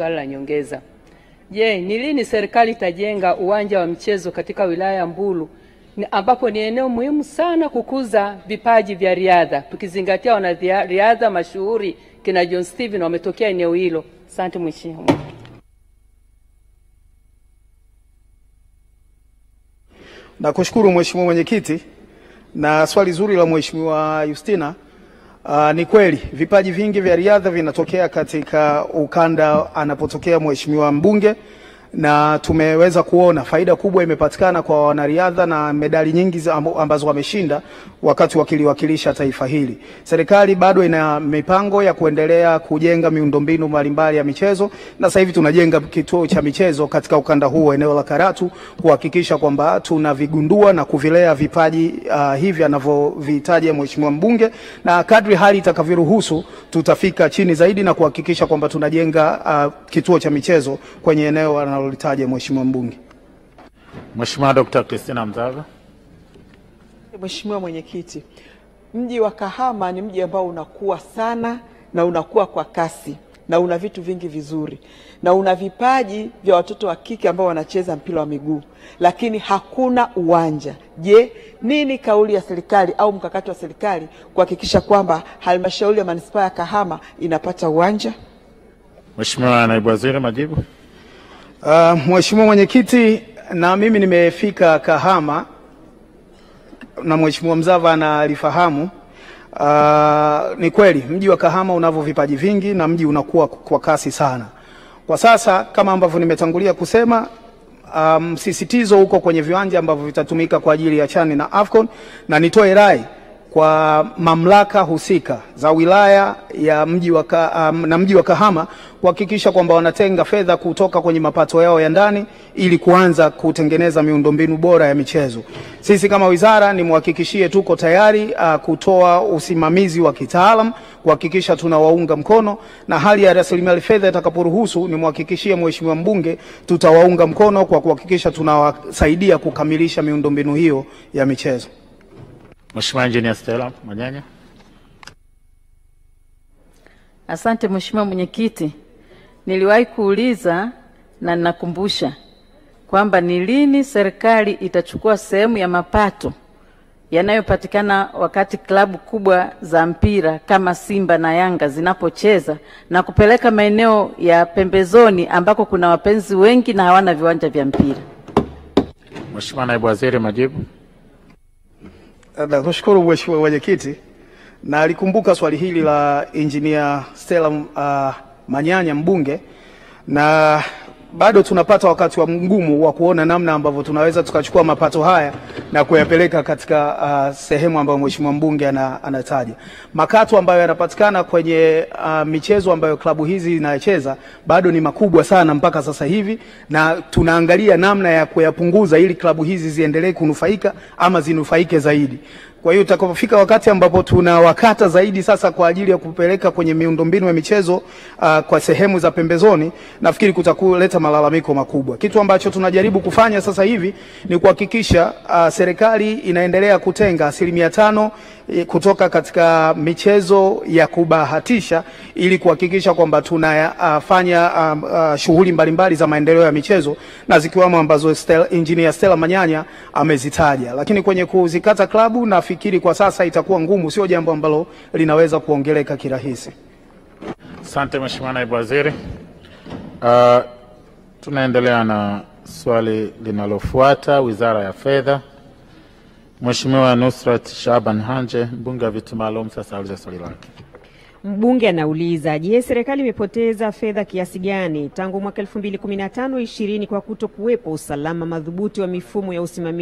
Swali la nyongeza. Je, ni lini serikali itajenga uwanja wa michezo katika wilaya ya Mbulu ambapo ni eneo muhimu sana kukuza vipaji vya riadha, tukizingatia wanariadha mashuhuri kina John Steven wametokea eneo hilo? Asante mheshimiwa. Nakushukuru mheshimiwa mwenyekiti, na swali zuri la mheshimiwa Justina. Ni kweli vipaji vingi vya riadha vinatokea katika ukanda anapotokea mheshimiwa mbunge, na tumeweza kuona faida kubwa imepatikana kwa wanariadha na medali nyingi ambazo wameshinda wakati wakiliwakilisha taifa hili. Serikali bado ina mipango ya kuendelea kujenga miundombinu mbalimbali ya michezo, na sasa hivi tunajenga kituo cha michezo katika ukanda huu eneo la Karatu kuhakikisha kwamba tunavigundua na kuvilea vipaji hivi anavyovihitaji mheshimiwa mbunge, na kadri hali itakavyoruhusu tutafika chini zaidi na kuhakikisha kwamba tunajenga kituo cha michezo kwenye eneo analolitaja mheshimiwa mbunge. Mheshimiwa Dr. Christina Mzava. Mheshimiwa mwenyekiti, mji wa Kahama ni mji ambao unakuwa sana na unakuwa kwa kasi na una vitu vingi vizuri na una vipaji vya watoto wa kike ambao wanacheza mpira wa miguu, lakini hakuna uwanja. Je, nini kauli ya serikali au mkakati wa serikali kuhakikisha kwamba halmashauri ya manispaa ya Kahama inapata uwanja? Mheshimiwa Naibu Waziri, majibu. Mheshimiwa mwenyekiti, na mimi nimefika Kahama na mheshimiwa Mzava analifahamu. Ni kweli mji wa Kahama unavyo vipaji vingi na mji unakuwa kwa kasi sana. Kwa sasa kama ambavyo nimetangulia kusema, msisitizo huko kwenye viwanja ambavyo vitatumika kwa ajili ya CHAN na AFCON, na nitoe rai kwa mamlaka husika za wilaya ya mji wa Kahama kuhakikisha kwamba wanatenga fedha kutoka kwenye mapato yao ya ndani ili kuanza kutengeneza miundombinu bora ya michezo. Sisi kama wizara nimhakikishie tuko tayari kutoa usimamizi wa kitaalam kuhakikisha tunawaunga mkono, na hali ya rasilimali fedha itakaporuhusu nimhakikishie mheshimiwa mbunge tutawaunga mkono kwa kuhakikisha tunawasaidia kukamilisha miundombinu hiyo ya michezo. Mheshimiwa Engineer Stella Manyanya. Asante mheshimiwa mwenyekiti. Niliwahi kuuliza na ninakumbusha kwamba ni lini serikali itachukua sehemu ya mapato yanayopatikana wakati klabu kubwa za mpira kama Simba na Yanga zinapocheza na kupeleka maeneo ya pembezoni ambako kuna wapenzi wengi na hawana viwanja vya mpira. Mheshimiwa Naibu Waziri, majibu. Nakushukuru mheshimiwa mwenyekiti, na alikumbuka swali hili la Engineer Stella Manyanya mbunge, na bado tunapata wakati wa mgumu wa kuona namna ambavyo tunaweza tukachukua mapato haya na kuyapeleka katika sehemu ambayo mheshimiwa mbunge anataja. Makato ambayo yanapatikana kwenye michezo ambayo klabu hizi zinacheza bado ni makubwa sana mpaka sasa hivi, na tunaangalia namna ya kuyapunguza ili klabu hizi ziendelee kunufaika ama zinufaike zaidi. Kwa hiyo utakapofika wakati ambapo tunawakata zaidi sasa kwa ajili ya kupeleka kwenye miundombinu ya michezo kwa sehemu za pembezoni, nafikiri kutakuleta malalamiko makubwa. Kitu ambacho tunajaribu kufanya sasa hivi ni kuhakikisha serikali inaendelea kutenga 5% kutoka katika michezo ya kubahatisha ili kuhakikisha kwamba tunafanya shughuli mbalimbali za maendeleo ya michezo, na zikiwamo ambazo Engineer Stella Manyanya amezitaja. Lakini kwenye kuzikata klabu nafikiri kwa sasa itakuwa ngumu, sio jambo ambalo linaweza kuongeleka kirahisi. Asante Mheshimiwa Naibu Waziri. Tunaendelea na swali linalofuata, Wizara ya Fedha. Mheshimiwa Nusrat Shaban Hanje, mbunge wa viti maalum, sasa auliza swali lake. Mbunge anauliza, je, serikali imepoteza fedha kiasi gani tangu mwaka 2015-20 kwa kutokuwepo usalama madhubuti wa mifumo ya usimamizi